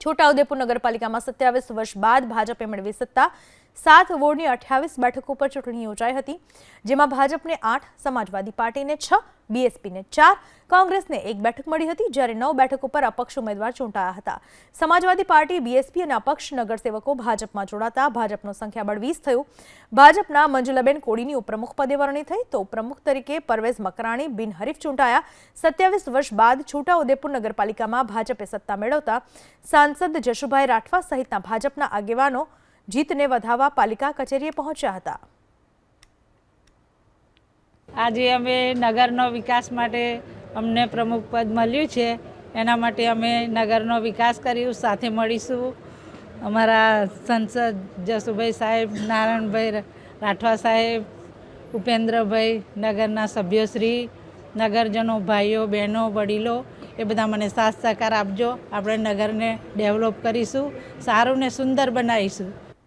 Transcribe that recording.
છોટાઉદેપુર નગરપાલિકામાં 27 વર્ષ બાદ ભાજપે મેળવી સત્તા। 7 વોર્ડની 28 બેઠકો પર ચૂંટણી યોજાઈ હતી, જેમાં ભાજપને 8, સમાજવાદી પાર્ટીને 6, બીએસપીને 4, કોંગ્રેસને 1 બેઠક મળી હતી, જ્યારે 9 બેઠકો પર અપક્ષ ઉમેદવાર ચૂંટાયા હતા। સમાજવાદી પાર્ટી, બીએસપી અને અપક્ષ નગરસેવકો ભાજપમાં જોડાતા ભાજપનું સંખ્યાબળ 20 થયું। ભાજપના મંજુલાબેન કોડીની ઉપપ્રમુખ પદે વરણી થઈ, તો ઉપપ્રમુખ તરીકે પરવેઝ મકરાણી બિનહરીફ ચૂંટાયા। 27 વર્ષ બાદ છોટાઉદેપુર નગરપાલિકામાં ભાજપે સત્તા મેળવતા સાંસદ જશુભાઈ રાઠવા સહિતના ભાજપના આગેવાનો જીતને વધાવવા પાલિકા કચેરીએ પહોંચ્યા હતા। આજે અમે નગરનો વિકાસ માટે અમને પ્રમુખ પદ મળ્યું છે, એના માટે અમે નગરનો વિકાસ કર્યું। સાથે મળીશું અમારા સંસદ જશુભાઈ સાહેબ, નારાયણભાઈ રાઠવા સાહેબ, ઉપેન્દ્રભાઈ, નગરના સભ્યશ્રી, નગરજનો, ભાઈઓ બહેનો, વડીલો એ બધા મને સાથ સહકાર આપજો। આપણે નગરને ડેવલપ કરીશું, સારું ને સુંદર બનાવીશું।